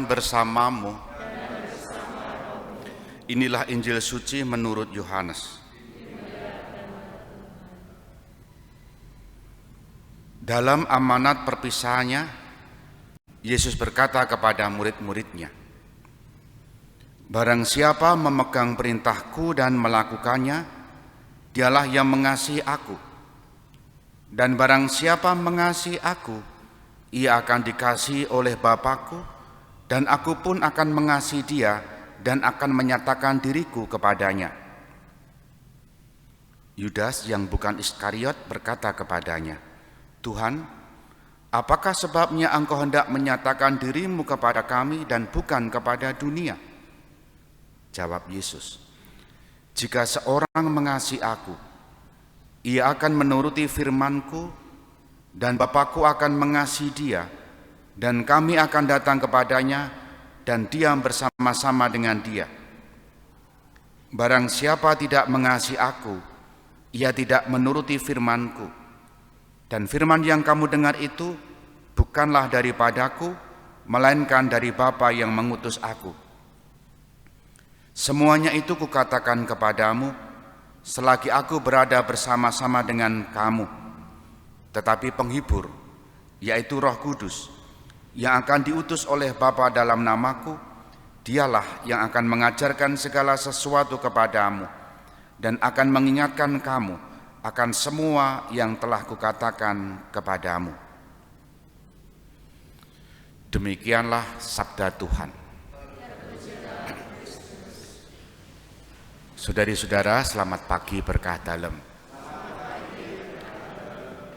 Tuhan bersamamu. Inilah Injil suci menurut Yohanes. Dalam amanat perpisahannya, Yesus berkata kepada murid-muridnya, "Barang siapa memegang perintahku dan melakukannya, dialah yang mengasihi aku. Dan barang siapa mengasihi aku, ia akan dikasihi oleh Bapa-Ku, dan aku pun akan mengasihi dia dan akan menyatakan diriku kepadanya." Yudas yang bukan Iskariot berkata kepadanya, "Tuhan, apakah sebabnya engkau hendak menyatakan dirimu kepada kami dan bukan kepada dunia?" Jawab Yesus, "Jika seorang mengasihi aku, ia akan menuruti firman-Ku, dan Bapa-Ku akan mengasihi dia, dan kami akan datang kepadanya dan diam bersama-sama dengan dia. Barang siapa tidak mengasihi aku, ia tidak menuruti firman-Ku, dan firman yang kamu dengar itu bukanlah daripadaku, melainkan dari Bapa yang mengutus aku. Semuanya itu kukatakan kepadamu selagi aku berada bersama-sama dengan kamu. Tetapi penghibur, yaitu Roh Kudus, yang akan diutus oleh Bapa dalam namaku, dialah yang akan mengajarkan segala sesuatu kepadamu dan akan mengingatkan kamu akan semua yang telah kukatakan kepadamu." Demikianlah sabda Tuhan. Saudari-saudara, selamat pagi berkah dalam.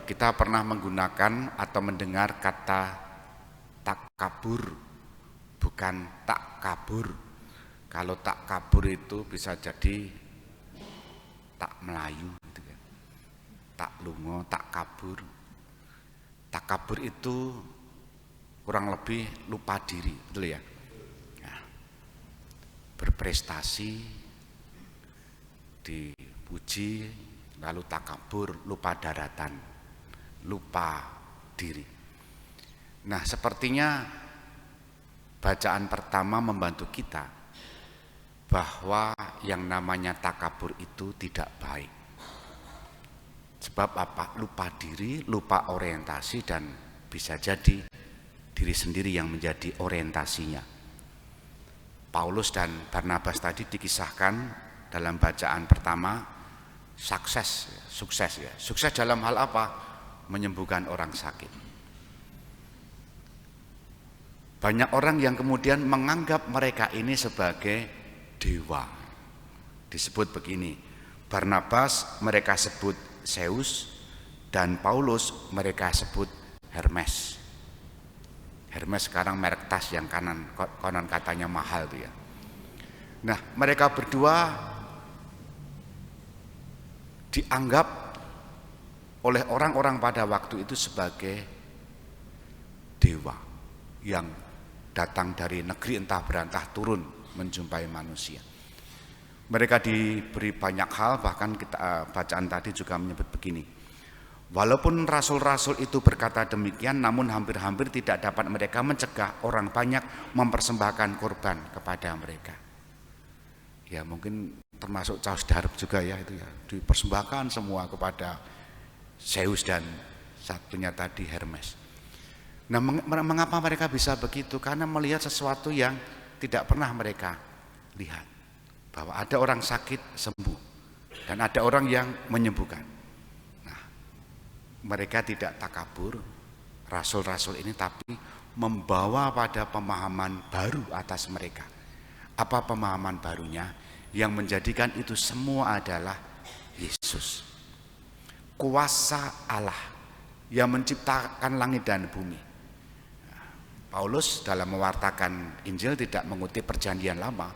Kita pernah menggunakan atau mendengar kata takabur, bukan tak kabur. Kalau tak kabur itu bisa jadi tak melayu, gitu kan. Tak lungo, tak kabur. Tak kabur itu kurang lebih lupa diri, betul ya? Nah, berprestasi, dipuji, lalu takabur, lupa daratan, lupa diri. Nah, sepertinya bacaan pertama membantu kita bahwa yang namanya takabur itu tidak baik. Sebab apa? Lupa diri, lupa orientasi, dan bisa jadi diri sendiri yang menjadi orientasinya. Paulus dan Barnabas tadi dikisahkan dalam bacaan pertama sukses ya. Sukses dalam hal apa? Menyembuhkan orang sakit. Banyak orang yang kemudian menganggap mereka ini sebagai dewa. Disebut begini, Barnabas mereka sebut Zeus, dan Paulus mereka sebut Hermes. Hermes sekarang merek tas yang konon katanya mahal tuh ya. Nah, mereka berdua dianggap oleh orang-orang pada waktu itu sebagai dewa yang datang dari negeri entah berantah turun menjumpai manusia. Mereka diberi banyak hal, bahkan kita bacaan tadi juga menyebut begini, walaupun rasul-rasul itu berkata demikian, namun hampir-hampir tidak dapat mereka mencegah orang banyak mempersembahkan korban kepada mereka. Ya mungkin termasuk Chaos Darb juga ya, itu ya, dipersembahkan semua kepada Zeus dan satunya tadi Hermes. Nah, mengapa mereka bisa begitu? Karena melihat sesuatu yang tidak pernah mereka lihat, bahwa ada orang sakit sembuh dan ada orang yang menyembuhkan. Nah, mereka tidak takabur rasul-rasul ini, tapi membawa pada pemahaman baru atas mereka. Apa pemahaman barunya? Yang menjadikan itu semua adalah Yesus, kuasa Allah yang menciptakan langit dan bumi. Paulus dalam mewartakan Injil tidak mengutip perjanjian lama,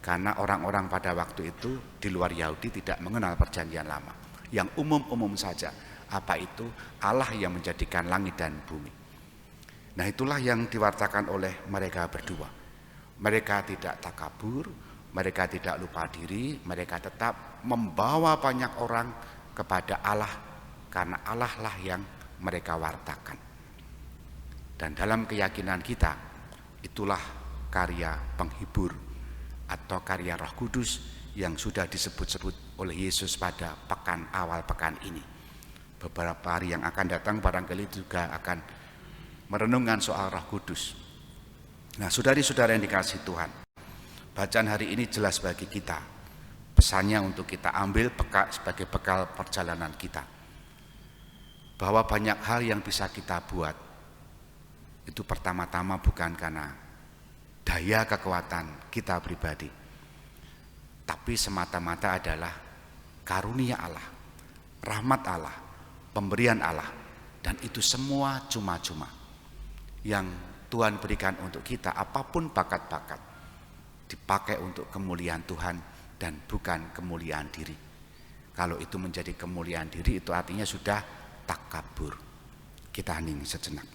karena orang-orang pada waktu itu di luar Yahudi tidak mengenal perjanjian lama. Yang umum-umum saja, apa itu? Allah yang menjadikan langit dan bumi. Nah, itulah yang diwartakan oleh mereka berdua. Mereka tidak takabur, mereka tidak lupa diri, mereka tetap membawa banyak orang kepada Allah, karena Allah lah yang mereka wartakan. Dan dalam keyakinan kita, itulah karya penghibur atau karya Roh Kudus yang sudah disebut-sebut oleh Yesus pada awal pekan ini. Beberapa hari yang akan datang barangkali juga akan merenungkan soal Roh Kudus. Nah, saudari-saudara yang dikasihi Tuhan, bacaan hari ini jelas bagi kita. Pesannya untuk kita ambil sebagai bekal perjalanan kita. Bahwa banyak hal yang bisa kita buat, itu pertama-tama bukan karena daya kekuatan kita pribadi, tapi semata-mata adalah karunia Allah, rahmat Allah, pemberian Allah, dan itu semua cuma-cuma yang Tuhan berikan untuk kita. Apapun bakat-bakat dipakai untuk kemuliaan Tuhan dan bukan kemuliaan diri. Kalau itu menjadi kemuliaan diri, itu artinya sudah takabur. Kita hening sejenak.